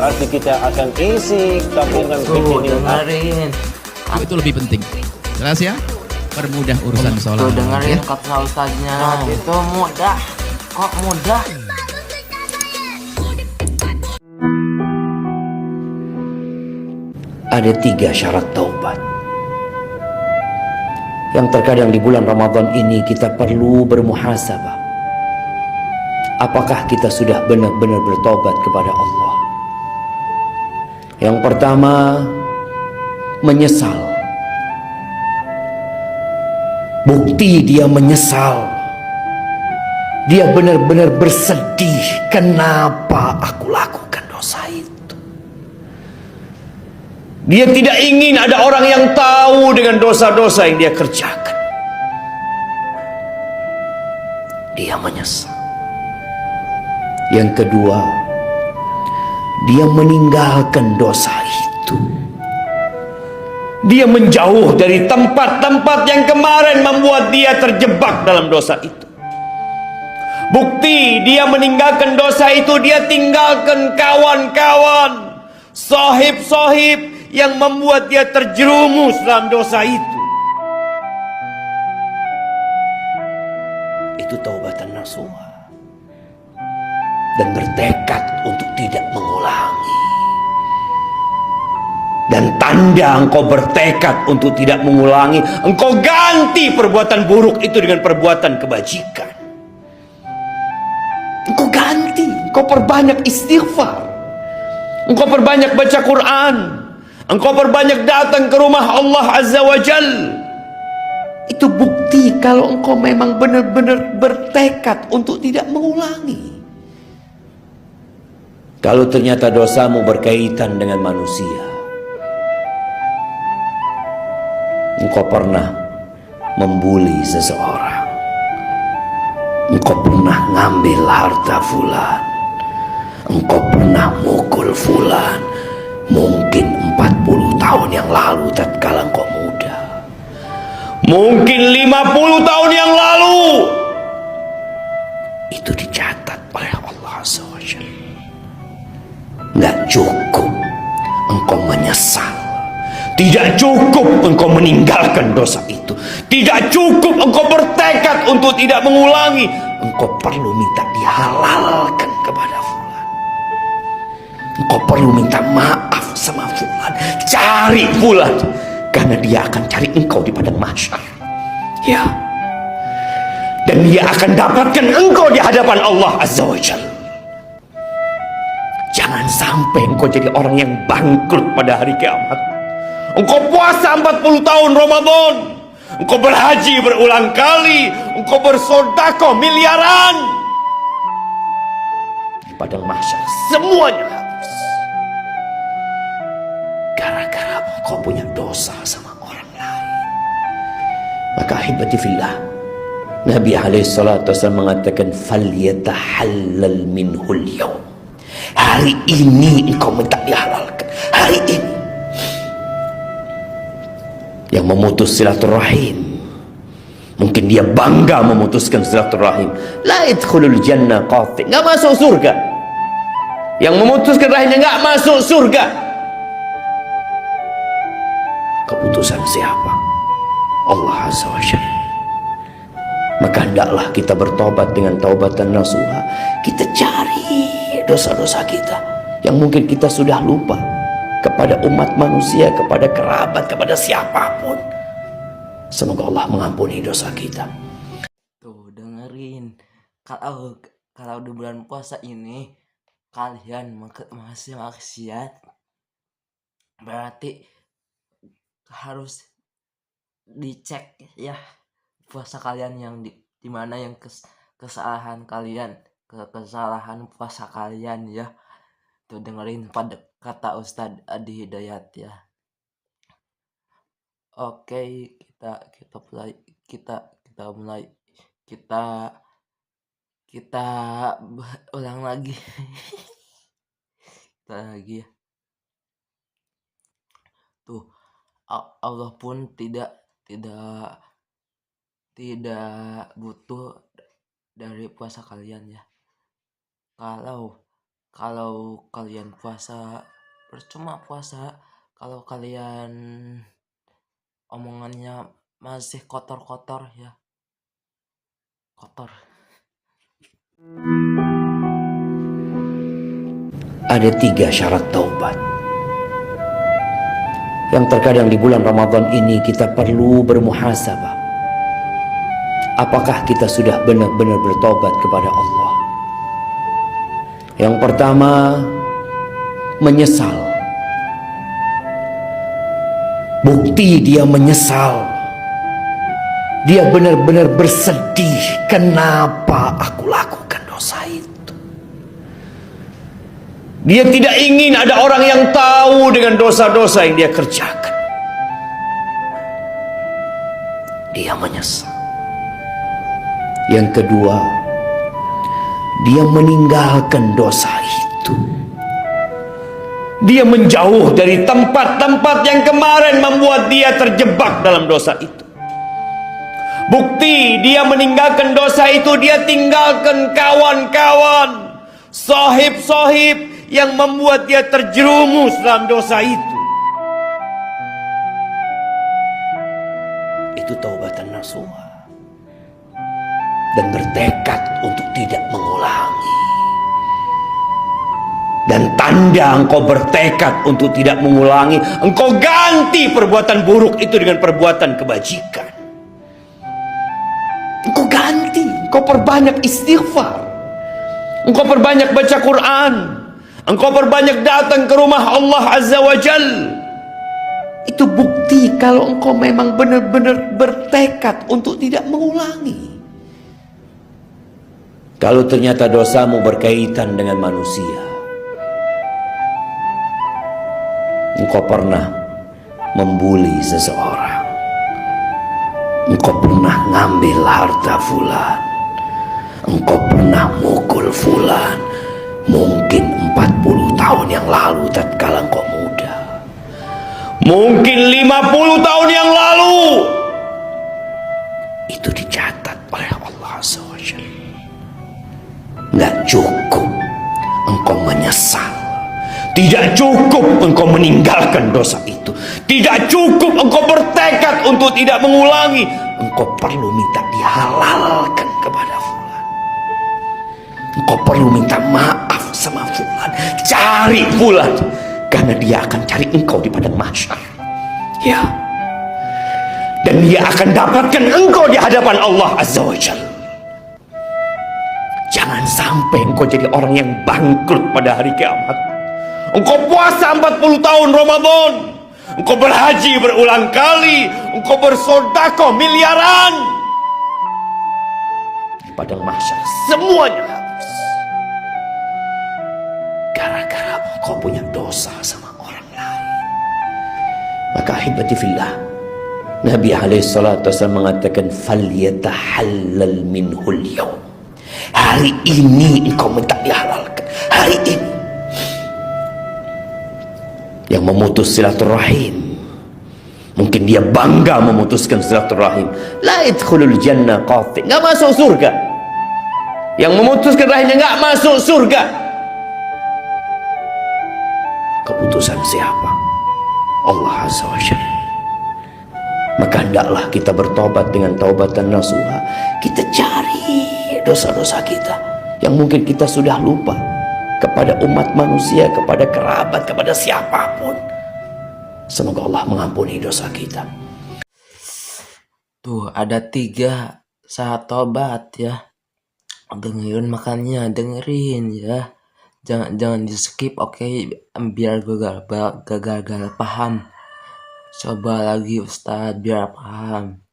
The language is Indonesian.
berarti kita akan isi tabungan rekening. Dengerin. Itu lebih penting. Jelas ya? Permudah urusan sholat. Tuh dengerin Ya? kata ustaznya. Itu mudah. Kok mudah? Ada 3 syarat taubat yang terkadang di bulan Ramadan ini kita perlu bermuhasabah. Apakah kita sudah benar-benar bertobat kepada Allah? Yang pertama, menyesal. Bukti dia menyesal. Dia benar-benar bersedih. Kenapa aku lakukan dosa itu? Dia tidak ingin ada orang yang tahu dengan dosa-dosa yang dia kerjakan. Dia menyesal. Yang kedua, dia meninggalkan dosa itu. Dia menjauh dari tempat-tempat yang kemarin membuat dia terjebak dalam dosa itu. Bukti dia meninggalkan dosa itu, dia tinggalkan kawan-kawan, sohib-sohib yang membuat dia terjerumus dalam dosa itu. Itu taubatan nasuha. Dan bertekad untuk tidak mengulangi. Dan tanda engkau bertekad untuk tidak mengulangi, engkau ganti perbuatan buruk itu dengan perbuatan kebajikan. Engkau ganti, engkau perbanyak istighfar, engkau perbanyak baca Quran, engkau perbanyak datang ke rumah Allah Azza wa Jal. Itu bukti kalau engkau memang benar-benar bertekad untuk tidak mengulangi. Kalau ternyata dosamu berkaitan dengan manusia, engkau pernah membuli seseorang, engkau pernah ngambil harta fulan, engkau pernah mukul fulan, mungkin 40 tahun yang lalu tatkala engkau muda, mungkin 50 tahun yang lalu. Itu dicatat oleh Allah Azza wa Jalla. Nggak cukup engkau menyesal, tidak cukup engkau meninggalkan dosa itu, tidak cukup engkau bertekad untuk tidak mengulangi, engkau perlu minta dihalalkan kepada fulan. Engkau perlu minta maaf sama fulan, cari fulan, karena dia akan cari engkau di padang mahsyar. Ya, dan dia akan dapatkan engkau di hadapan Allah Azza wa Jalla. Jangan sampai engkau jadi orang yang bangkrut pada hari kiamat. Engkau puasa 40 tahun Ramadan, engkau berhaji berulang kali, engkau bersedekah miliaran, di padang mahsyar semuanya habis gara-gara engkau punya dosa sama orang lain. Maka ahibati fillah, Nabi SAW mengatakan, falyatahallal minhul yawm. Hari ini engkau minta dihalalkan. Hari ini. Yang memutus silaturahim, mungkin dia bangga memutuskan silaturahim, la yadkhulul jannah qati', enggak masuk surga. Yang memutuskan rahimnya enggak masuk surga. Keputusan siapa? Allah Azza wa Jalla. Maka hendaklah kita bertobat dengan taubatan nasuha. Kita cari dosa-dosa kita yang mungkin kita sudah lupa, kepada umat manusia, kepada kerabat, kepada siapapun. Semoga Allah mengampuni dosa kita. Tuh dengerin. Kalau di bulan puasa ini kalian masih maksiat, berarti harus dicek ya puasa kalian yang di mana yang kesalahan kalian, kesalahan puasa kalian ya. Tuh dengerin pada kata Ustadz Adi Hidayat ya. Oke, kita mulai kita ulang lagi. Kita lagi ya. Tuh Allah pun tidak butuh dari puasa kalian ya. Kalau kalau kalian puasa percuma puasa kalau kalian omongannya masih kotor-kotor ya, kotor. Ada 3 syarat taubat yang terkadang di bulan Ramadan ini kita perlu bermuhasabah. Apakah kita sudah benar-benar bertobat kepada Allah? Yang pertama, menyesal. Bukti dia menyesal. Dia benar-benar bersedih. Kenapa aku lakukan dosa itu? Dia tidak ingin ada orang yang tahu dengan dosa-dosa yang dia kerjakan. Dia menyesal. Yang kedua, dia meninggalkan dosa itu. Dia menjauh dari tempat-tempat yang kemarin membuat dia terjebak dalam dosa itu. Bukti dia meninggalkan dosa itu, dia tinggalkan kawan-kawan, sahib-sahib yang membuat dia terjerumus dalam dosa itu. Itu taubatan nasuha. Dan bertekad untuk tidak mengulangi. Dan tanda engkau bertekad untuk tidak mengulangi, engkau ganti perbuatan buruk itu dengan perbuatan kebajikan. Engkau ganti, engkau perbanyak istighfar, engkau perbanyak baca Quran, engkau perbanyak datang ke rumah Allah Azza wa Jal. Itu bukti kalau engkau memang benar-benar bertekad untuk tidak mengulangi. Kalau ternyata dosamu berkaitan dengan manusia, engkau pernah membuli seseorang, engkau pernah ngambil harta fulan, engkau pernah mukul fulan, mungkin 40 tahun yang lalu tatkala engkau muda, mungkin 50 tahun yang lalu. Itu dicatat oleh Allah Azza wa Jalla. Nggak cukup engkau menyesal, tidak cukup engkau meninggalkan dosa itu, tidak cukup engkau bertekad untuk tidak mengulangi, engkau perlu minta dihalalkan kepada fulan, engkau perlu minta maaf sama fulan, cari fulan, karena dia akan cari engkau di padang mahsyar, ya, dan dia akan dapatkan engkau di hadapan Allah Azza wa Jalla. Jangan sampai engkau jadi orang yang bangkrut pada hari kiamat. Engkau puasa 40 tahun Ramadan, engkau berhaji berulang kali, engkau bersedekah miliaran, di padang mahsyar semuanya habis gara-gara engkau punya dosa sama orang lain. Maka ahibati fillah, Nabi SAW mengatakan, falyatahallal minhul yawm. Hari ini engkau minta dihalalkan, hari ini. Yang memutus silaturahim, mungkin dia bangga memutuskan silaturahim, la yadkhulul jannah qati, nggak masuk surga. Yang memutuskan rahimnya nggak masuk surga. Keputusan siapa? Allah Azza wa Jalla. Maka hendaklah kita bertobat dengan taubatan nasuha. Kita cari dosa-dosa kita yang mungkin kita sudah lupa, kepada umat manusia, kepada kerabat, kepada siapapun. Semoga Allah mengampuni dosa kita. Tuh ada 3 syarat tobat ya. Dengerin makanya, dengerin ya. Jangan di skip, oke? Biar gagal paham. Coba lagi Ustadz biar paham.